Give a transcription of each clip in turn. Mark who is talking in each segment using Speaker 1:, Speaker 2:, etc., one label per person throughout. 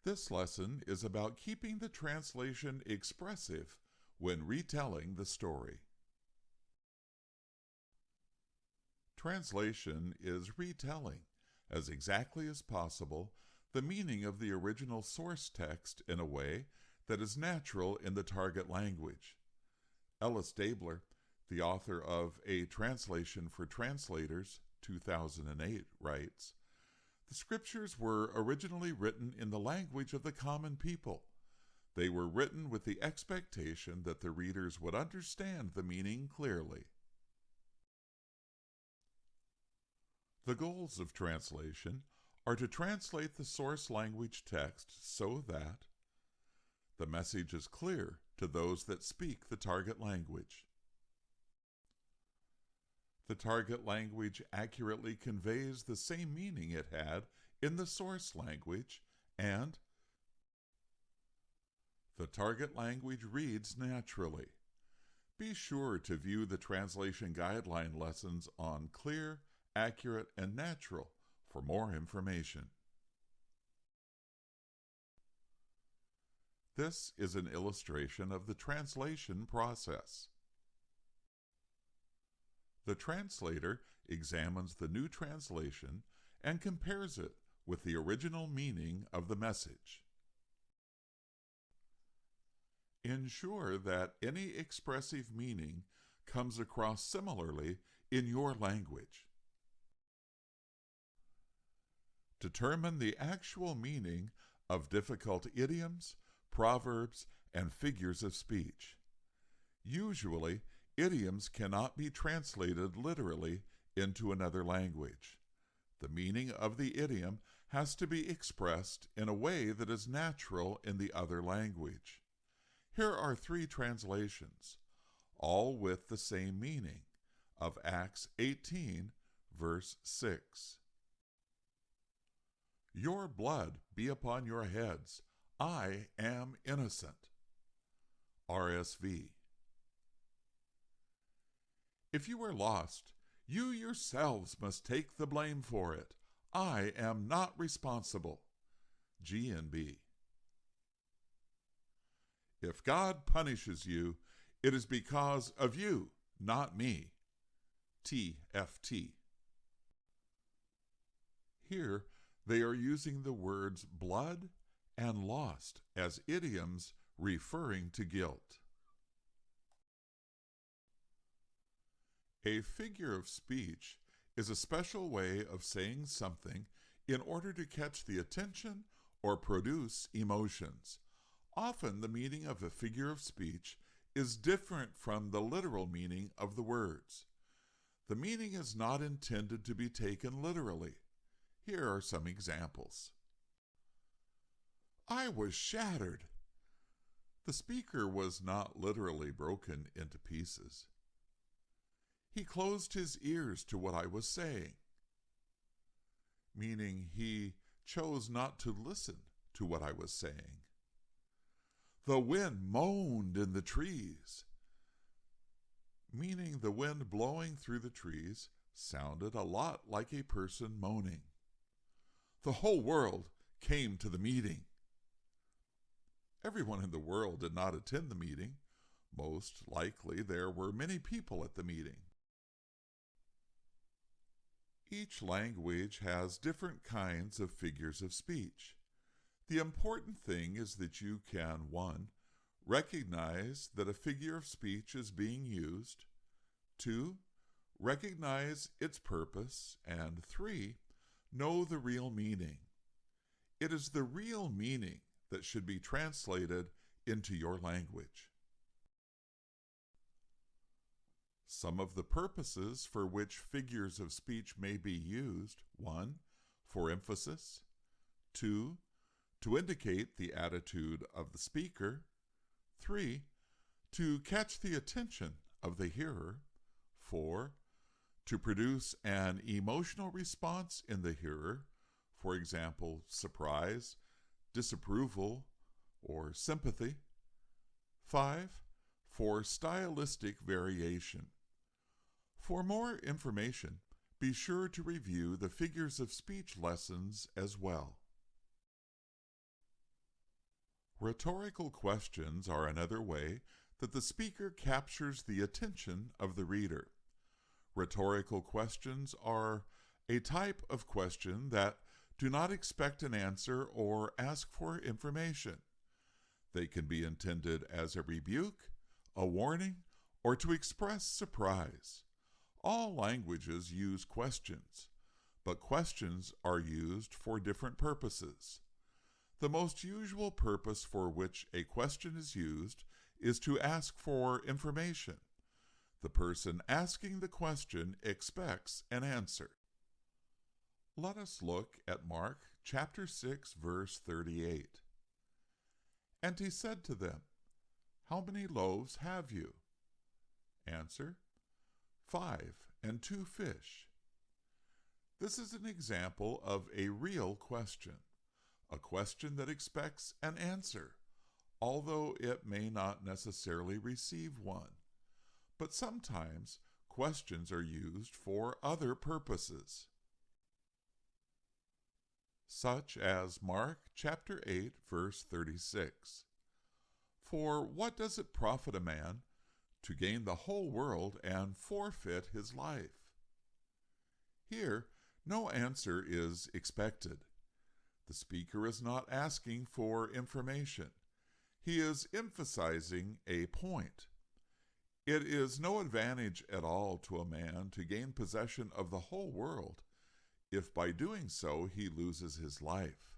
Speaker 1: This lesson is about keeping the translation expressive when retelling the story. Translation is retelling, as exactly as possible, the meaning of the original source text in a way that is natural in the target language. Ellis Dabler, the author of A Translation for Translators, 2008, writes, "The scriptures were originally written in the language of the common people. They were written with the expectation that the readers would understand the meaning clearly." The goals of translation are to translate the source language text so that the message is clear to those that speak the target language. The target language accurately conveys the same meaning it had in the source language, and the target language reads naturally. Be sure to view the translation guideline lessons on clear, accurate, and natural for more information. This is an illustration of the translation process. The translator examines the new translation and compares it with the original meaning of the message. Ensure that any expressive meaning comes across similarly in your language. Determine the actual meaning of difficult idioms, proverbs, and figures of speech. Usually, idioms cannot be translated literally into another language. The meaning of the idiom has to be expressed in a way that is natural in the other language. Here are 3 translations, all with the same meaning, of Acts 18, verse 6. "Your blood be upon your heads. I am innocent." RSV. "If you are lost, you yourselves must take the blame for it. I am not responsible." GNB. "If God punishes you, it is because of you, not me." TFT. Here, they are using the words blood and lost as idioms referring to guilt. A figure of speech is a special way of saying something in order to catch the attention or produce emotions. Often the meaning of a figure of speech is different from the literal meaning of the words. The meaning is not intended to be taken literally. Here are some examples. "I was shattered." The speaker was not literally broken into pieces. "He closed his ears to what I was saying," meaning he chose not to listen to what I was saying. "The wind moaned in the trees," meaning the wind blowing through the trees sounded a lot like a person moaning. "The whole world came to the meeting." Everyone in the world did not attend the meeting. Most likely there were many people at the meeting. Each language has different kinds of figures of speech. The important thing is that you can 1. Recognize that a figure of speech is being used, 2. Recognize its purpose, and 3. Know the real meaning. It is the real meaning that should be translated into your language. Some of the purposes for which figures of speech may be used: 1. For emphasis, 2. To indicate the attitude of the speaker, 3. To catch the attention of the hearer, 4. To produce an emotional response in the hearer, for example, surprise, disapproval, or sympathy, 5. For stylistic variation. For more information, be sure to review the figures of speech lessons as well. Rhetorical questions are another way that the speaker captures the attention of the reader. Rhetorical questions are a type of question that do not expect an answer or ask for information. They can be intended as a rebuke, a warning, or to express surprise. All languages use questions, but questions are used for different purposes. The most usual purpose for which a question is used is to ask for information. The person asking the question expects an answer. Let us look at Mark chapter 6, verse 38. And he said to them, "How many loaves have you?" Answer, 5 and 2 fish. This is an example of a real question, a question that expects an answer, although it may not necessarily receive one. But sometimes questions are used for other purposes, such as Mark chapter 8, verse 36. For what does it profit a man to gain the whole world and forfeit his life? Here, no answer is expected. The speaker is not asking for information. He is emphasizing a point. It is no advantage at all to a man to gain possession of the whole world if by doing so he loses his life.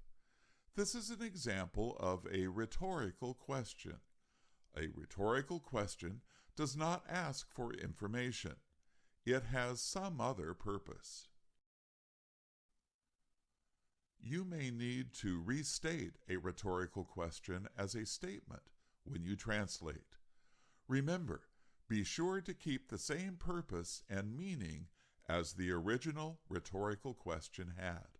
Speaker 1: This is an example of a rhetorical question. A rhetorical question does not ask for information. It has some other purpose. You may need to restate a rhetorical question as a statement when you translate. Remember, be sure to keep the same purpose and meaning as the original rhetorical question had.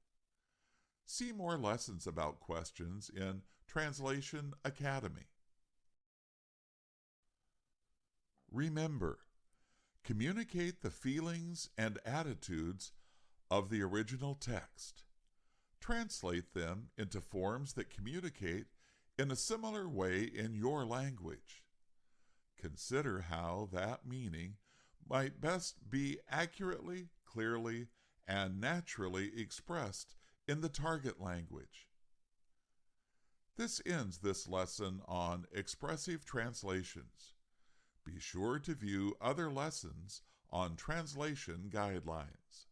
Speaker 1: See more lessons about questions in Translation Academy. Remember, communicate the feelings and attitudes of the original text. Translate them into forms that communicate in a similar way in your language. Consider how that meaning might best be accurately, clearly, and naturally expressed in the target language. This ends this lesson on expressive translations. Be sure to view other lessons on translation guidelines.